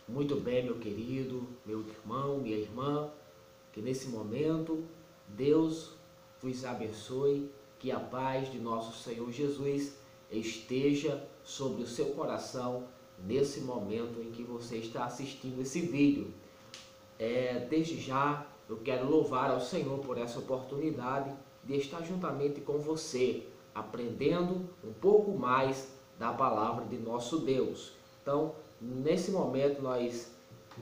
Muito bem, meu querido, meu irmão, minha irmã, que nesse momento Deus vos abençoe, que a paz de nosso Senhor Jesus esteja sobre o seu coração nesse momento em que você está assistindo esse vídeo. Desde já eu quero louvar ao Senhor por essa oportunidade de estar juntamente com você, aprendendo um pouco mais da palavra de nosso Deus. Então, nesse momento nós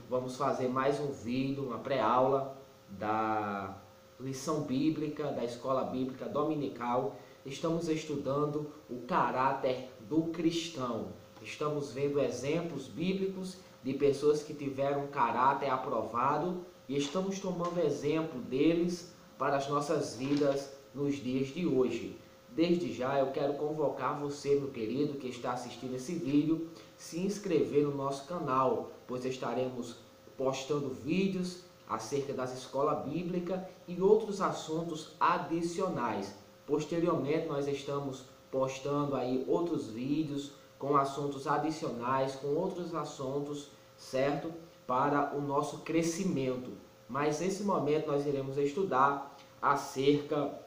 vamos fazer mais um vídeo, uma pré-aula da lição bíblica, da escola bíblica dominical. Estamos estudando o caráter do cristão. Estamos vendo exemplos bíblicos de pessoas que tiveram caráter aprovado e estamos tomando exemplo deles para as nossas vidas nos dias de hoje. Desde já eu quero convocar você, meu querido, que está assistindo esse vídeo, se inscrever no nosso canal, pois estaremos postando vídeos acerca das escolas bíblicas e outros assuntos adicionais. Posteriormente nós estamos postando aí outros vídeos com assuntos adicionais, com outros assuntos, certo? Para o nosso crescimento. Mas nesse momento nós iremos estudar acerca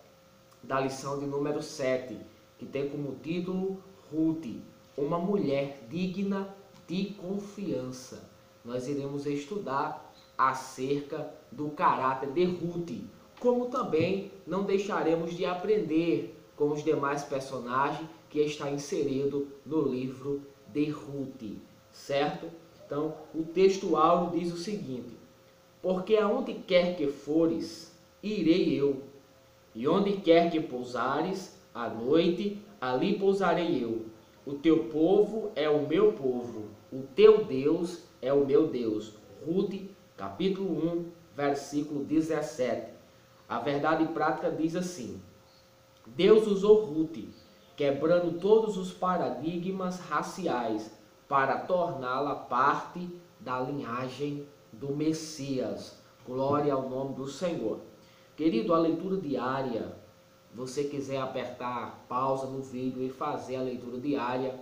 da lição de número 7, que tem como título Ruth, uma mulher digna de confiança. Nós iremos estudar acerca do caráter de Ruth, como também não deixaremos de aprender com os demais personagens que está inserido no livro de Ruth, certo? Então, o texto áureo diz o seguinte: porque aonde quer que fores, irei eu, e onde quer que pousares, à noite, ali pousarei eu. O teu povo é o meu povo, o teu Deus é o meu Deus. Ruth, capítulo 1, versículo 17. A verdade prática diz assim: Deus usou Ruth, quebrando todos os paradigmas raciais, para torná-la parte da linhagem do Messias. Glória ao nome do Senhor. Querido, a leitura diária, você quiser apertar pausa no vídeo e fazer a leitura diária,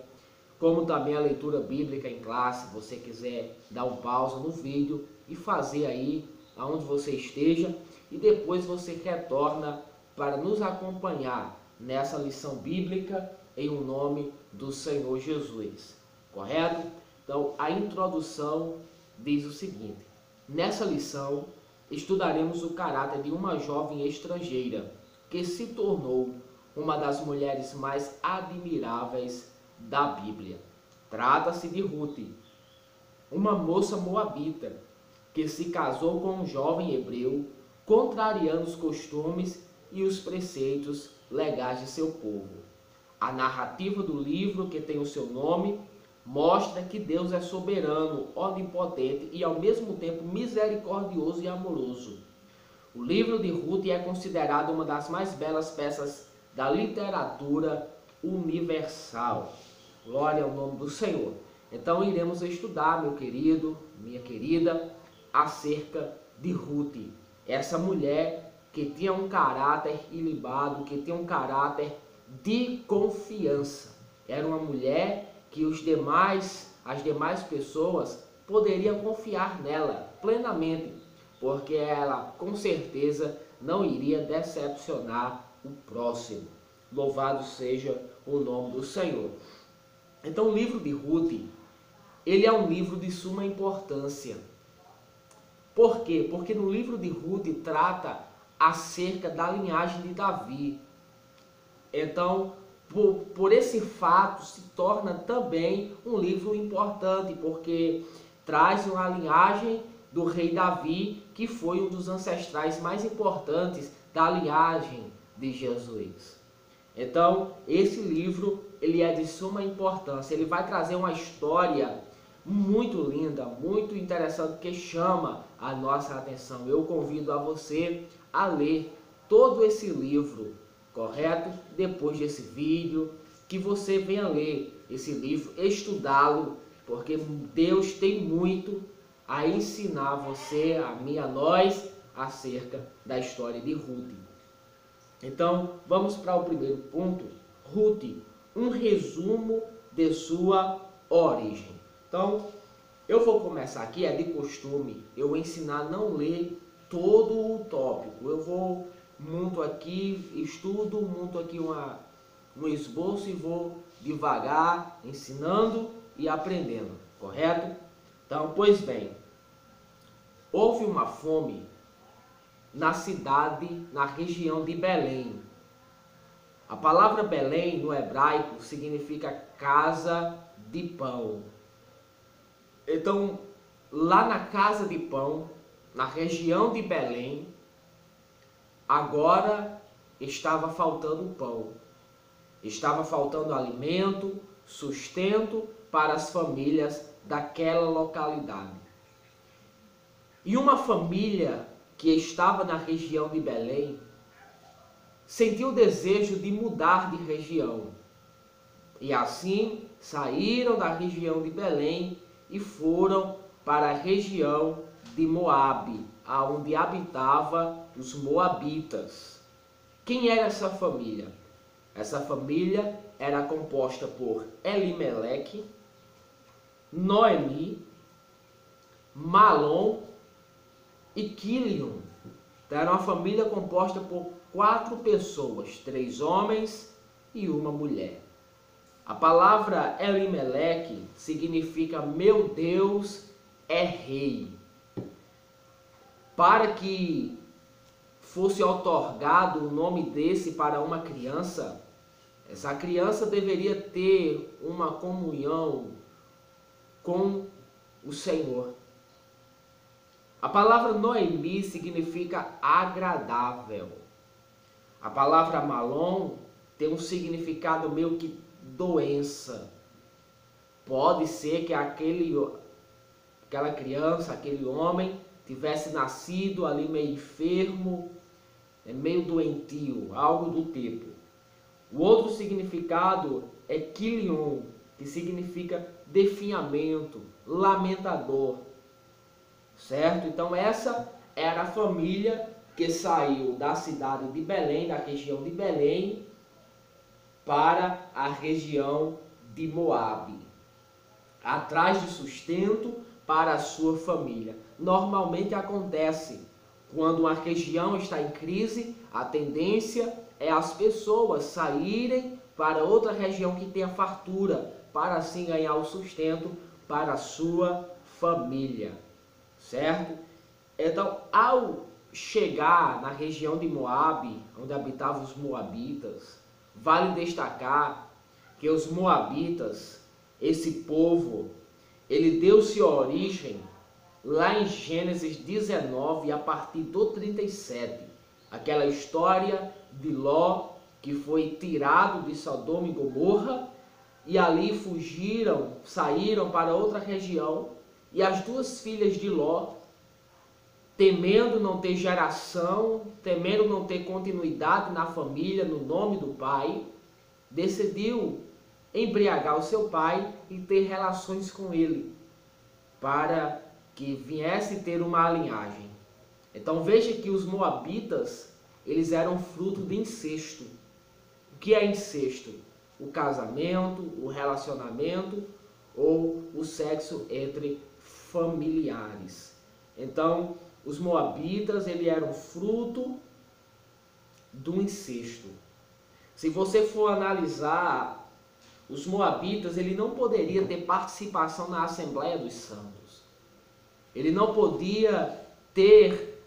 como também a leitura bíblica em classe, você quiser dar um pausa no vídeo e fazer aí aonde você esteja, e depois você retorna para nos acompanhar nessa lição bíblica em o nome do Senhor Jesus. Correto? Então, a introdução diz o seguinte: nessa lição estudaremos o caráter de uma jovem estrangeira que se tornou uma das mulheres mais admiráveis da Bíblia. Trata-se de Ruth, uma moça moabita que se casou com um jovem hebreu, contrariando os costumes e os preceitos legais de seu povo. A narrativa do livro, que tem o seu nome, mostra que Deus é soberano, onipotente e ao mesmo tempo misericordioso e amoroso. O livro de Ruth é considerado uma das mais belas peças da literatura universal. Glória ao nome do Senhor. Então iremos estudar, meu querido, minha querida, acerca de Ruth, essa mulher que tinha um caráter ilibado, que tinha um caráter de confiança. Era uma mulher que as demais pessoas poderiam confiar nela plenamente, porque ela com certeza não iria decepcionar o próximo. Louvado seja o nome do Senhor. Então o livro de Ruth, ele é um livro de suma importância. Por quê? Porque no livro de Ruth trata acerca da linhagem de Davi. Então, por esse fato, se torna também um livro importante, porque traz uma linhagem do rei Davi, que foi um dos ancestrais mais importantes da linhagem de Jesus. Então, esse livro, ele é de suma importância. Ele vai trazer uma história muito linda, muito interessante, que chama a nossa atenção. Eu convido a você a ler todo esse livro, correto? Depois desse vídeo, que você venha ler esse livro, estudá-lo, porque Deus tem muito a ensinar você, a mim, a nós, acerca da história de Ruth. Então, vamos para o primeiro ponto. Ruth, um resumo de sua origem. Então, Eu vou começar aqui, é de costume, eu ensinar a não ler todo o tópico. Eu vou, monto aqui, estudo, monto aqui um esboço e vou devagar, ensinando e aprendendo, correto? Então, pois bem, houve uma fome na cidade, na região de Belém. A palavra Belém no hebraico significa casa de pão. Então, lá na casa de pão, na região de Belém, agora estava faltando pão. Estava faltando alimento, sustento para as famílias daquela localidade. E uma família que estava na região de Belém sentiu o desejo de mudar de região. E assim saíram da região de Belém e foram para a região de Moabe, aonde habitava os moabitas. Quem era essa família? Essa família era composta por Elimeleque, Noemi, Malom e Quilion. Então, era uma família composta por 4 pessoas, 3 homens e uma mulher. A palavra Elimeleque significa meu Deus é rei. Para que fosse otorgado o nome desse para uma criança, essa criança deveria ter uma comunhão com o Senhor. A palavra Noemi significa agradável. A palavra Malom tem um significado meio que doença. Pode ser que aquela criança, aquele homem, tivesse nascido ali meio enfermo, meio doentio, algo do tipo. O outro significado é Quilion, que significa definhamento, lamentador. Certo? Então essa era a família que saiu da cidade de Belém, da região de Belém, para a região de Moabe, atrás de sustento para a sua família. Normalmente acontece quando uma região está em crise, a tendência é as pessoas saírem para outra região que tenha fartura, para assim ganhar o sustento para a sua família, certo? Então, ao chegar na região de Moabe, onde habitavam os moabitas, vale destacar que os moabitas, esse povo, ele deu-se origem lá em Gênesis 19, a partir do 37. Aquela história de Ló, que foi tirado de Sodoma e Gomorra, e ali fugiram, saíram para outra região, e as 2 filhas de Ló, temendo não ter geração, temendo não ter continuidade na família, no nome do pai, decidiu embriagar o seu pai e ter relações com ele, para que viesse ter uma linhagem. Então veja que os moabitas, eles eram fruto de incesto. O que é incesto? O casamento, o relacionamento ou o sexo entre familiares. Então, os moabitas, eles eram fruto do incesto. Se você for analisar, os moabitas, ele não poderia ter participação na Assembleia dos Santos. Ele não podia ter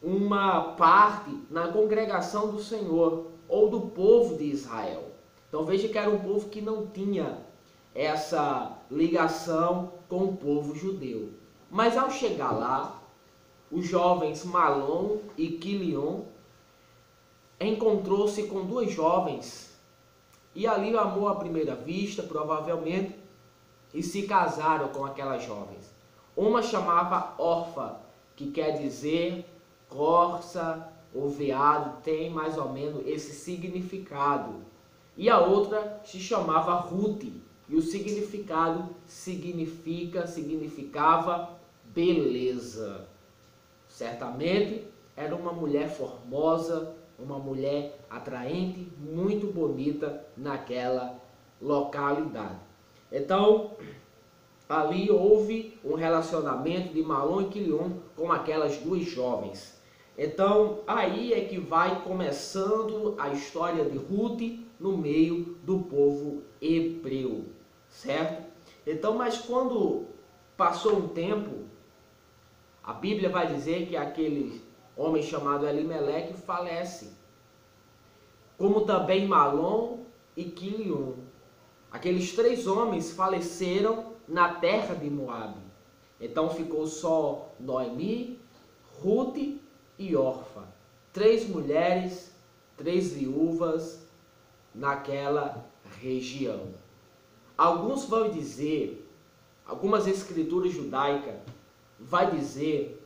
uma parte na congregação do Senhor ou do povo de Israel. Então veja que era um povo que não tinha essa ligação com o povo judeu. Mas ao chegar lá, os jovens Malom e Quilion encontrou-se com 2 jovens e ali o amor à primeira vista, provavelmente, e se casaram com aquelas jovens. Uma chamava Orfa, que quer dizer corça ou veado, tem mais ou menos esse significado. E a outra se chamava Ruth, e o significado significava beleza. Certamente era uma mulher formosa, uma mulher atraente, muito bonita naquela localidade. Então, ali houve um relacionamento de Malom e Quilion com aquelas duas jovens. Então aí é que vai começando a história de Ruth no meio do povo hebreu, certo? Então, mas quando passou um tempo, a Bíblia vai dizer que aquele homem chamado Elimeleque falece, como também Malom e Quilion. Aqueles três homens faleceram na terra de Moabe. Então ficou só Noemi, Ruth e Orfa. Três mulheres, três viúvas naquela região. Alguns vão dizer, algumas escrituras judaicas vai dizer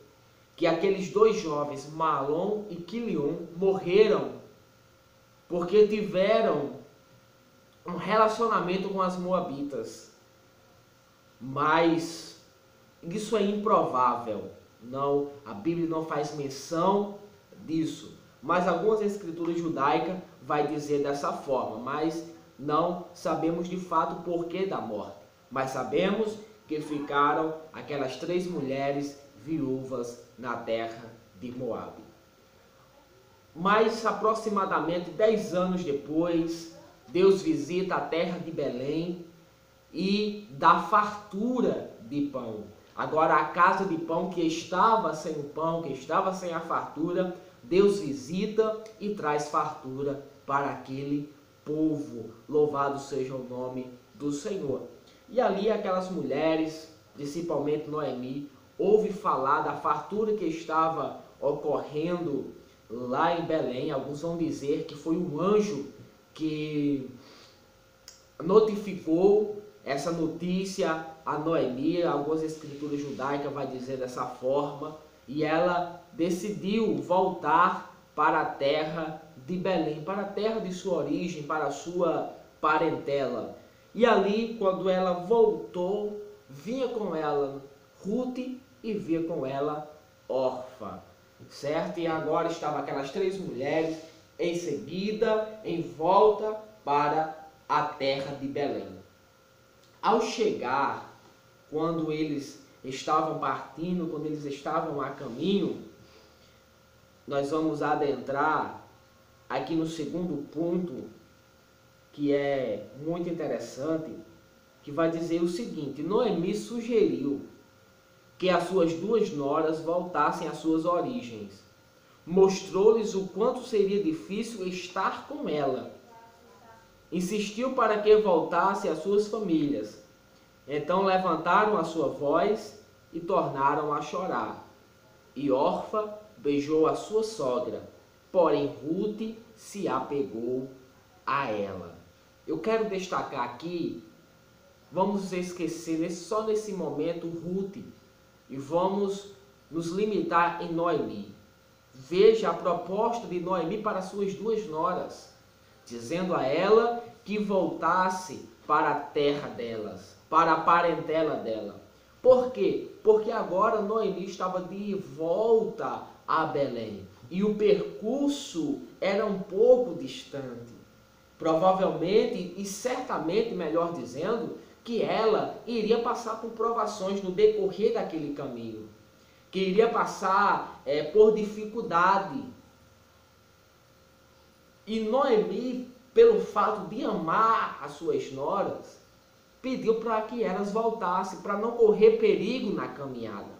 que aqueles dois jovens, Malom e Quilion, morreram porque tiveram um relacionamento com as moabitas. Mas isso é improvável. Não, a Bíblia não faz menção disso. Mas algumas escrituras judaicas vai dizer dessa forma, mas não sabemos de fato o porquê da morte. Mas sabemos que ficaram aquelas três mulheres viúvas na terra de Moabe. Mas aproximadamente 10 anos depois, Deus visita a terra de Belém e dá fartura de pão. Agora a casa de pão que estava sem o pão, que estava sem a fartura, Deus visita e traz fartura para aquele povo. Louvado seja o nome do Senhor. E ali aquelas mulheres, principalmente Noemi, ouve falar da fartura que estava ocorrendo lá em Belém. Alguns vão dizer que foi um anjo que notificou essa notícia a Noemi. Algumas escrituras judaicas vai dizer dessa forma, e ela decidiu voltar para a terra de Belém, para a terra de sua origem, para a sua parentela. E ali, quando ela voltou, vinha com ela Ruth e vinha com ela Orfa, certo? E agora estavam aquelas três mulheres em seguida, em volta para a terra de Belém. Ao chegar, quando eles estavam partindo, quando eles estavam a caminho, nós vamos adentrar aqui no segundo ponto, que é muito interessante, que vai dizer o seguinte: Noemi sugeriu que as suas duas noras voltassem às suas origens. Mostrou-lhes o quanto seria difícil estar com ela. Insistiu para que voltassem às suas famílias. Então levantaram a sua voz e tornaram a chorar. E Orfa beijou a sua sogra, porém Ruth se apegou a ela. Eu quero destacar aqui, vamos esquecer só nesse momento Ruth e vamos nos limitar em Noemi. Veja a proposta de Noemi para suas duas noras, dizendo a ela que voltasse para a terra delas, para a parentela dela. Por quê? Porque agora Noemi estava de volta a Belém e o percurso era um pouco distante. Provavelmente e certamente, melhor dizendo, que ela iria passar por provações no decorrer daquele caminho, que iria passar por dificuldade. E Noemi, pelo fato de amar as suas noras, pediu para que elas voltassem, para não correr perigo na caminhada.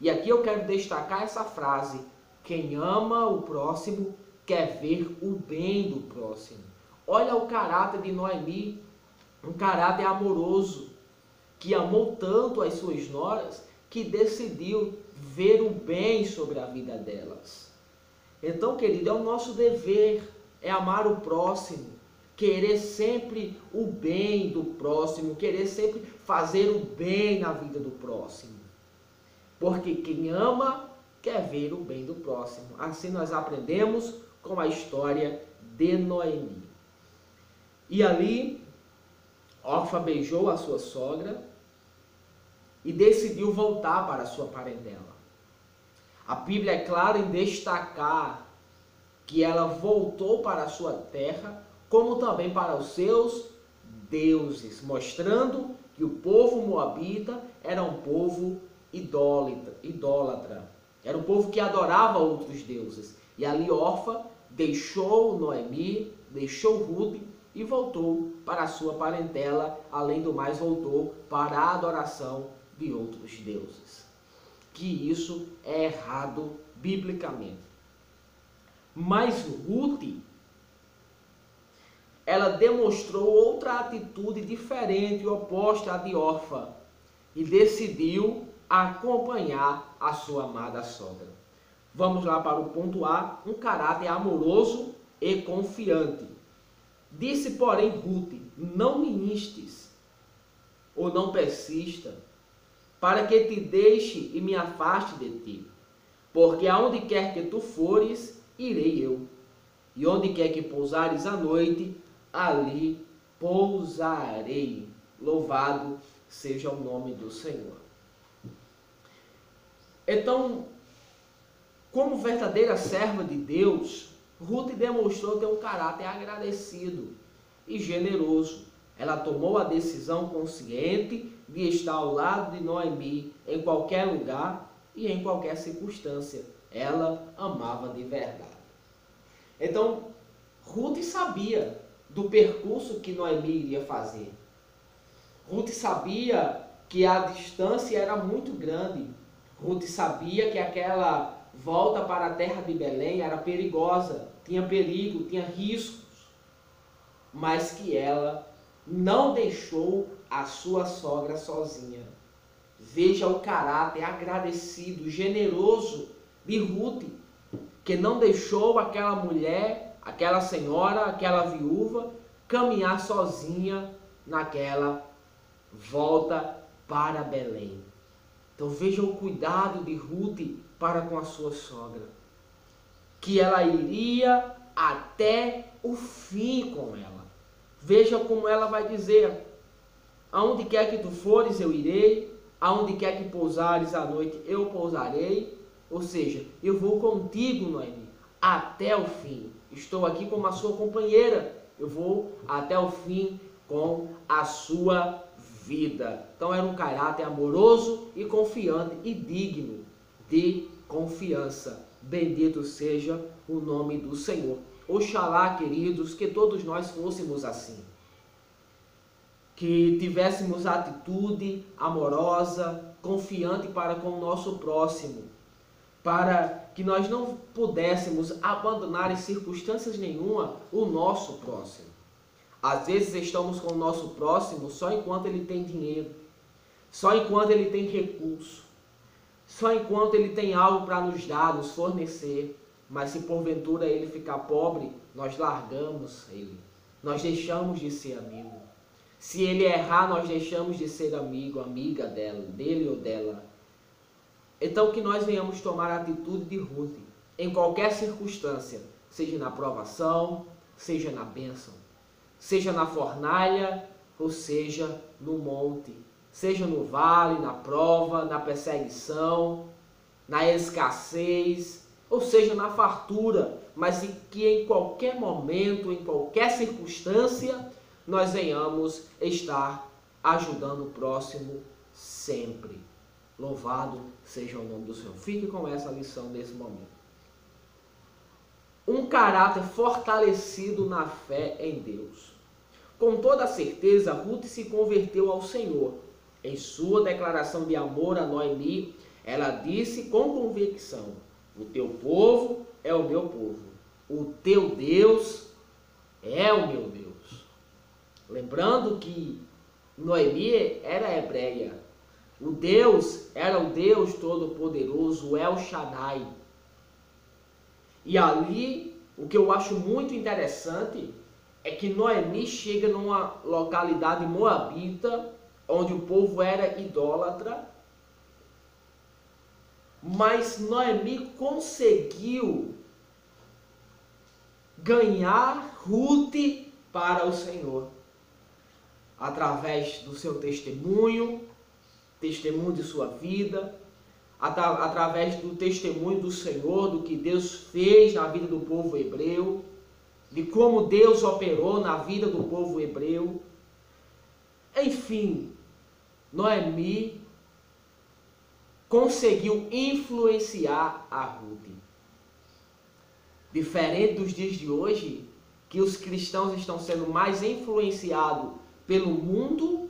E aqui eu quero destacar essa frase: quem ama o próximo quer ver o bem do próximo. Olha o caráter de Noemi, um caráter amoroso, que amou tanto as suas noras, que decidiu ver o bem sobre a vida delas. Então, querido, é o nosso dever, é amar o próximo, querer sempre o bem do próximo, querer sempre fazer o bem na vida do próximo. Porque quem ama quer ver o bem do próximo. Assim nós aprendemos com a história de Noemi. E ali, Orfa beijou a sua sogra e decidiu voltar para a sua parentela. A Bíblia é clara em destacar que ela voltou para a sua terra, como também para os seus deuses, mostrando que o povo moabita era um povo idólatra. Era um povo que adorava outros deuses. E ali Orfa deixou Noemi, deixou Ruth e voltou para a sua parentela. Além do mais, voltou para a adoração de outros deuses. Que isso é errado biblicamente. Mas Ruth, ela demonstrou outra atitude diferente e oposta à de Orfa e decidiu acompanhar a sua amada sogra. Vamos lá para o ponto A, um caráter amoroso e confiante. Disse, porém, Ruth, não me instes, ou não persista, para que te deixe e me afaste de ti, porque aonde quer que tu fores, irei eu, e onde quer que pousares à noite, ali pousarei. Louvado seja o nome do Senhor. Então, como verdadeira serva de Deus, Ruth demonstrou ter um caráter agradecido e generoso. Ela tomou a decisão consciente de estar ao lado de Noemi em qualquer lugar e em qualquer circunstância. Ela amava de verdade. Então, Ruth sabia do percurso que Noemi iria fazer. Ruth sabia que a distância era muito grande. Ruth sabia que aquela volta para a terra de Belém era perigosa, tinha perigo, tinha riscos, mas que ela não deixou a sua sogra sozinha. Veja o caráter agradecido, generoso de Ruth, que não deixou aquela mulher, aquela senhora, aquela viúva, caminhar sozinha naquela volta para Belém. Então veja o cuidado de Ruth para com a sua sogra, que ela iria até o fim com ela. Veja como ela vai dizer, aonde quer que tu fores eu irei, aonde quer que pousares à noite eu pousarei, ou seja, eu vou contigo, Noemi, até o fim. Estou aqui como a sua companheira, eu vou até o fim com a sua vida. Então era um caráter amoroso e confiante e digno de confiança. Bendito seja o nome do Senhor. Oxalá, queridos, que todos nós fôssemos assim. Que tivéssemos atitude amorosa, confiante para com o nosso próximo. Para que nós não pudéssemos abandonar em circunstâncias nenhuma o nosso próximo. Às vezes estamos com o nosso próximo só enquanto ele tem dinheiro, só enquanto ele tem recurso, só enquanto ele tem algo para nos dar, nos fornecer. Mas se porventura ele ficar pobre, nós largamos ele, nós deixamos de ser amigo. Se ele errar, nós deixamos de ser amigo, amiga dele ou dela. Então que nós venhamos tomar a atitude de Ruth, em qualquer circunstância, seja na provação, seja na bênção, seja na fornalha, ou seja no monte, seja no vale, na prova, na perseguição, na escassez, ou seja na fartura, mas que em qualquer momento, em qualquer circunstância, nós venhamos estar ajudando o próximo sempre. Louvado seja o nome do Senhor. Fique com essa lição nesse momento. Um caráter fortalecido na fé em Deus. Com toda certeza, Ruth se converteu ao Senhor. Em sua declaração de amor a Noemi, ela disse com convicção: o teu povo é o meu povo, o teu Deus é o meu Deus. Lembrando que Noemi era hebreia. O Deus era o Deus Todo-Poderoso, o El Shaddai. E ali, o que eu acho muito interessante é que Noemi chega numa localidade moabita, onde o povo era idólatra, mas Noemi conseguiu ganhar Ruth para o Senhor, através do seu testemunho de sua vida, através do testemunho do Senhor, do que Deus fez na vida do povo hebreu, de como Deus operou na vida do povo hebreu. Enfim, Noemi conseguiu influenciar a Ruth. Diferente dos dias de hoje, que os cristãos estão sendo mais influenciados pelo mundo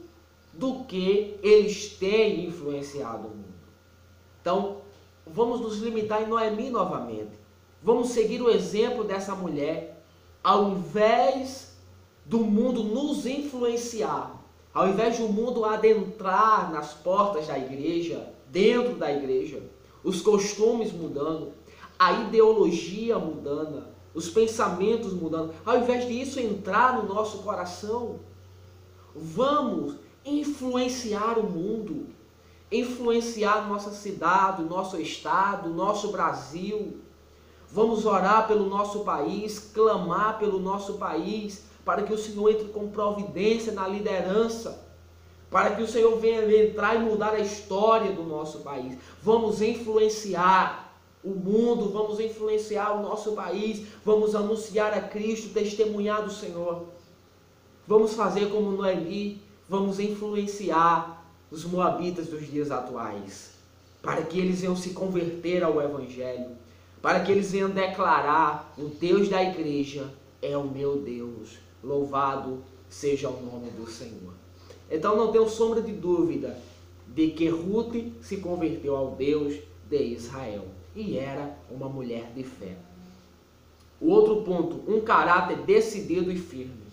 do que eles têm influenciado o mundo. Então, vamos nos limitar em Noemi novamente. Vamos seguir o exemplo dessa mulher. Ao invés do mundo nos influenciar, ao invés do mundo adentrar nas portas da igreja, dentro da igreja, os costumes mudando, a ideologia mudando, os pensamentos mudando, ao invés disso entrar no nosso coração, vamos influenciar o mundo, influenciar nossa cidade, nosso estado, nosso Brasil. Vamos orar pelo nosso país, clamar pelo nosso país, para que o Senhor entre com providência na liderança, para que o Senhor venha entrar e mudar a história do nosso país. Vamos influenciar o mundo, vamos influenciar o nosso país, vamos anunciar a Cristo, testemunhar do Senhor. Vamos fazer como Noemi, vamos influenciar os moabitas dos dias atuais, para que eles venham se converter ao Evangelho, para que eles venham declarar: o Deus da igreja é o meu Deus, louvado seja o nome do Senhor. Então não tenho sombra de dúvida de que Ruth se converteu ao Deus de Israel e era uma mulher de fé. O outro ponto, um caráter decidido e firme.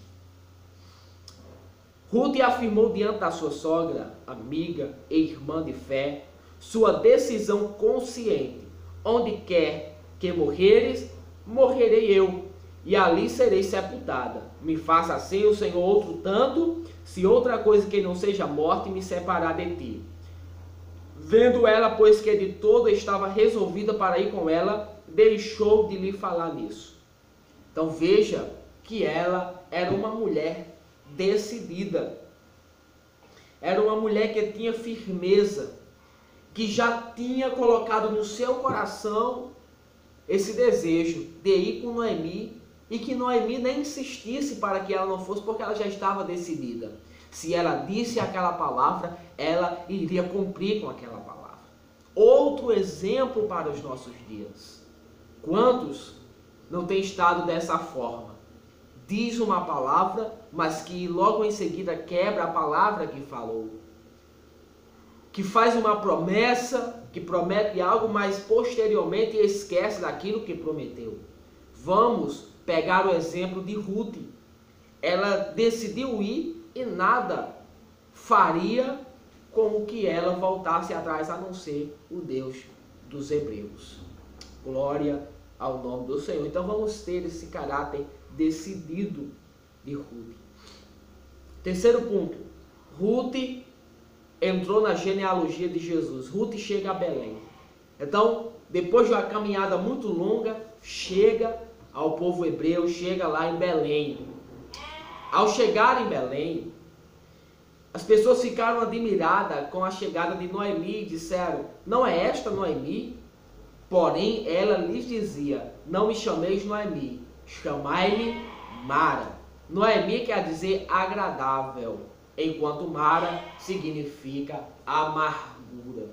Ruth afirmou diante da sua sogra, amiga e irmã de fé, sua decisão consciente: onde quer que morreres, morrerei eu, e ali serei sepultada. Me faça assim o Senhor outro tanto, se outra coisa que não seja morte me separar de ti. Vendo ela, pois, que de todo estava resolvida para ir com ela, deixou de lhe falar nisso. Então veja que ela era uma mulher decidida. Era uma mulher que tinha firmeza, que já tinha colocado no seu coração esse desejo de ir com Noemi, e que Noemi nem insistisse para que ela não fosse, porque ela já estava decidida. Se ela disse aquela palavra, ela iria cumprir com aquela palavra. Outro exemplo para os nossos dias. Quantos não têm estado dessa forma? Diz uma palavra, mas que logo em seguida quebra a palavra que falou. Que faz uma promessa, que promete algo, mas posteriormente esquece daquilo que prometeu. Vamos pegar o exemplo de Ruth. Ela decidiu ir e nada faria com que ela voltasse atrás, a não ser o Deus dos hebreus. Glória ao nome do Senhor. Então vamos ter esse caráter decidido de Ruth. Terceiro ponto. Ruth entrou na genealogia de Jesus. Ruth chega a Belém. Então, depois de uma caminhada muito longa, chega ao povo hebreu, chega lá em Belém. Ao chegar em Belém, as pessoas ficaram admiradas com a chegada de Noemi e disseram: não é esta Noemi? Porém, ela lhes dizia: não me chameis Noemi, chamai-me Mara. Noemi quer dizer agradável, enquanto Mara significa amargura.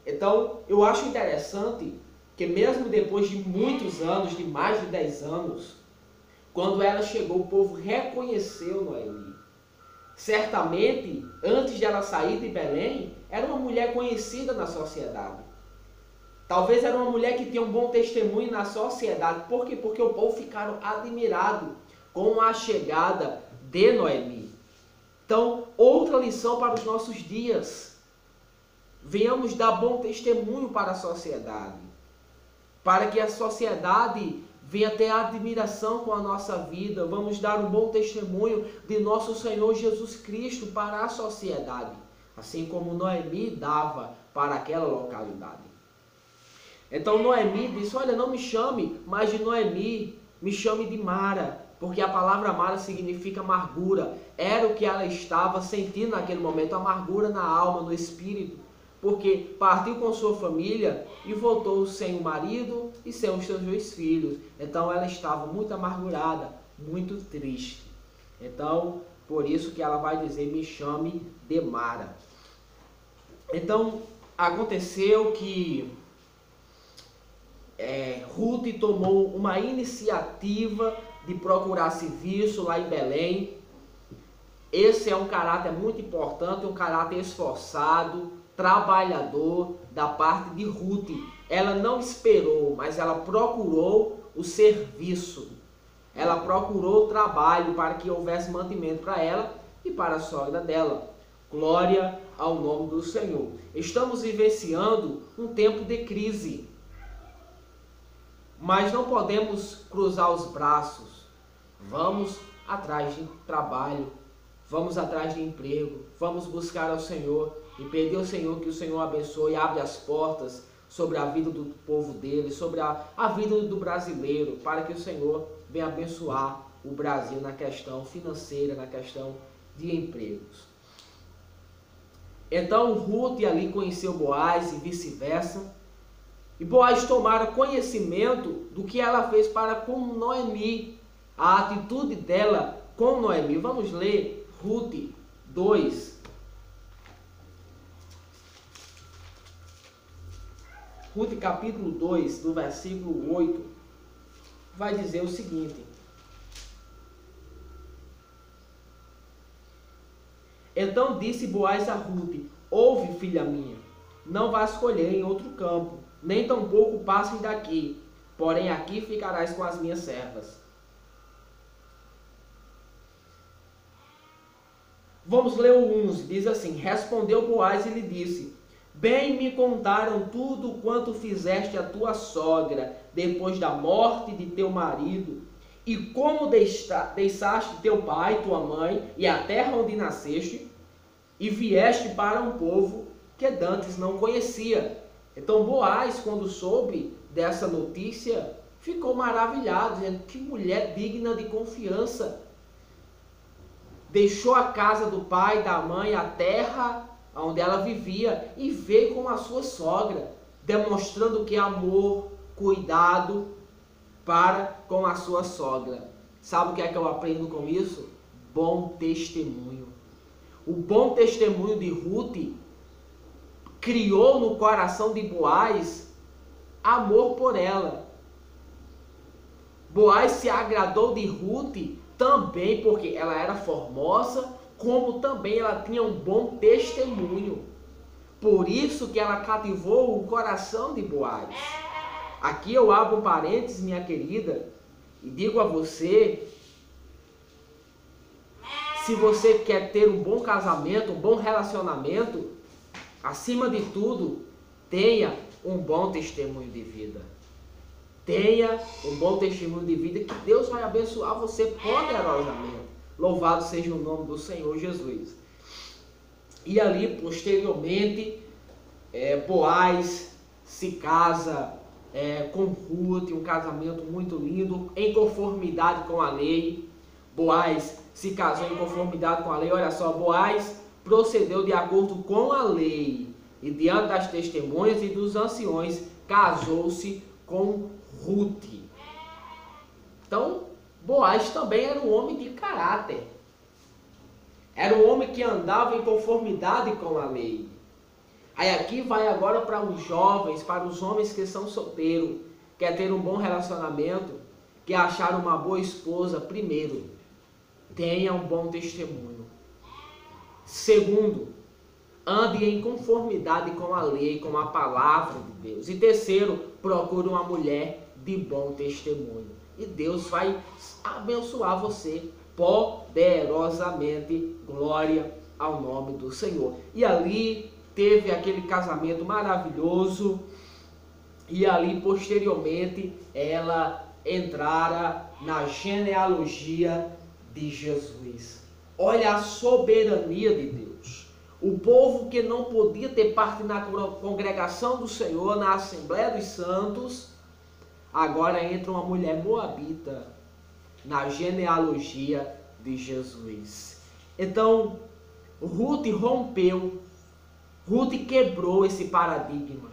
Então, eu acho interessante que mesmo depois de muitos anos, de mais de 10 anos, quando ela chegou, o povo reconheceu Noemi. Certamente, antes de ela sair de Belém, era uma mulher conhecida na sociedade. Talvez era uma mulher que tinha um bom testemunho na sociedade. Por quê? Porque o povo ficaram admirados com a chegada de Noemi. Então, outra lição para os nossos dias. Venhamos dar bom testemunho para a sociedade, para que a sociedade venha ter admiração com a nossa vida. Vamos dar um bom testemunho de nosso Senhor Jesus Cristo para a sociedade, assim como Noemi dava para aquela localidade. Então Noemi disse: olha, não me chame mais de Noemi, me chame de Mara, porque a palavra Mara significa amargura. Era o que ela estava sentindo naquele momento, amargura na alma, no espírito, porque partiu com sua família e voltou sem o marido e sem os seus 2 filhos. Então ela estava muito amargurada, muito triste. Então Por isso que ela vai dizer, me chame de Mara. Então, aconteceu que Ruth tomou uma iniciativa de procurar serviço lá em Belém. Esse é um caráter muito importante, um caráter esforçado, trabalhador da parte de Ruth. Ela não esperou, mas ela procurou o serviço. Ela procurou o trabalho para que houvesse mantimento para ela e para a sogra dela. Glória ao nome do Senhor. Estamos vivenciando um tempo de crise. Mas não podemos cruzar os braços. Vamos atrás de trabalho. Vamos atrás de emprego. Vamos buscar ao Senhor e pedir ao Senhor que o Senhor abençoe e abra as portas sobre a vida do povo dele, sobre a vida do brasileiro, para que o Senhor venha abençoar o Brasil na questão financeira, na questão de empregos. Então Ruth ali conheceu Boaz e vice-versa. E Boaz tomara conhecimento do que ela fez para com Noemi, a atitude dela com Noemi. Vamos ler Ruth 2. Ruth capítulo 2, do versículo 8, vai dizer o seguinte: Então disse Boaz a Ruth, ouve, filha minha, não vás colher em outro campo, nem tampouco passes daqui, porém aqui ficarás com as minhas servas. Vamos ler o 11, diz assim: Respondeu Boaz e lhe disse, bem me contaram tudo quanto fizeste a tua sogra, depois da morte de teu marido, e como deixaste teu pai, tua mãe, e a terra onde nasceste, e vieste para um povo que dantes não conhecia. Então Boaz, quando soube dessa notícia, ficou maravilhado, dizendo, que mulher digna de confiança. Deixou a casa do pai, da mãe, a terra onde ela vivia, e veio com a sua sogra, demonstrando que amor, cuidado para com a sua sogra. Sabe o que é que eu aprendo com isso? Bom testemunho. O bom testemunho de Ruth criou no coração de Boaz amor por ela. Boaz se agradou de Ruth também porque ela era formosa, como também ela tinha um bom testemunho. Por isso que ela cativou o coração de Boaz. Aqui eu abro um parênteses, minha querida, e digo a você, se você quer ter um bom casamento, um bom relacionamento, acima de tudo, tenha um bom testemunho de vida. Tenha um bom testemunho de vida que Deus vai abençoar você poderosamente. Louvado seja o nome do Senhor Jesus. E ali, posteriormente, Boaz se casa com Ruth, um casamento muito lindo, em conformidade com a lei. Boaz se casou em conformidade com a lei. Olha só, Boaz procedeu de acordo com a lei, e diante das testemunhas e dos anciões, casou-se com Ruth. Então, Boaz também era um homem de caráter. Era um homem que andava em conformidade com a lei. Aí aqui vai agora para os jovens, para os homens que são solteiros, quer ter um bom relacionamento, quer achar uma boa esposa. Primeiro, tenha um bom testemunho. Segundo, ande em conformidade com a lei, com a palavra de Deus. E terceiro, procure uma mulher de bom testemunho. E Deus vai abençoar você poderosamente. Glória ao nome do Senhor. E ali teve aquele casamento maravilhoso. E ali posteriormente ela entrara na genealogia de Jesus. Olha a soberania de Deus. O povo que não podia ter parte na congregação do Senhor, na Assembleia dos Santos, agora entra uma mulher moabita na genealogia de Jesus. Então, Ruth rompeu, Ruth quebrou esse paradigma.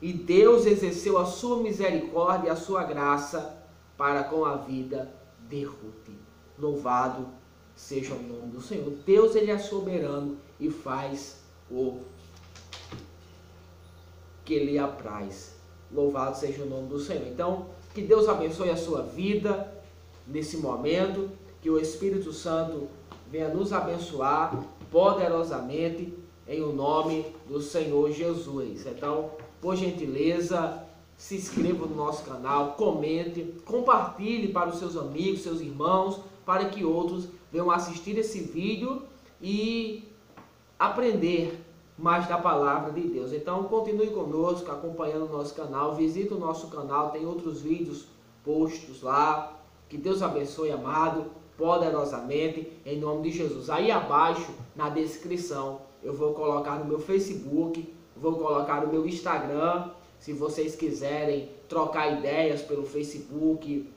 E Deus exerceu a sua misericórdia e a sua graça para com a vida de Ruth. Louvado seja o nome do Senhor. Deus, ele é soberano e faz o que lhe apraz. Louvado seja o nome do Senhor. Então, que Deus abençoe a sua vida nesse momento, que o Espírito Santo venha nos abençoar poderosamente em o nome do Senhor Jesus. Então, por gentileza, se inscreva no nosso canal, comente, compartilhe para os seus amigos, seus irmãos, para que outros venham assistir esse vídeo e aprender mais da palavra de Deus. Então, continue conosco, acompanhando o nosso canal, visite o nosso canal, tem outros vídeos postos lá. Que Deus abençoe, amado, poderosamente, em nome de Jesus. Aí abaixo, na descrição, eu vou colocar no meu Facebook, vou colocar no meu Instagram. Se vocês quiserem trocar ideias pelo Facebook,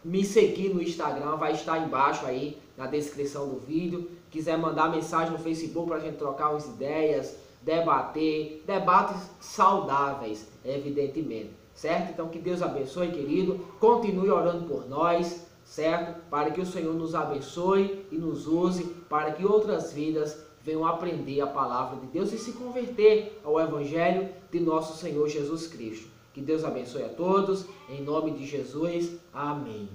me seguir no Instagram, vai estar embaixo aí na descrição do vídeo. Quiser mandar mensagem no Facebook para a gente trocar umas ideias, debater, debates saudáveis, evidentemente, certo? Então que Deus abençoe, querido, continue orando por nós, certo? Para que o Senhor nos abençoe e nos use, para que outras vidas venham aprender a palavra de Deus e se converter ao Evangelho de nosso Senhor Jesus Cristo. Que Deus abençoe a todos, em nome de Jesus, amém.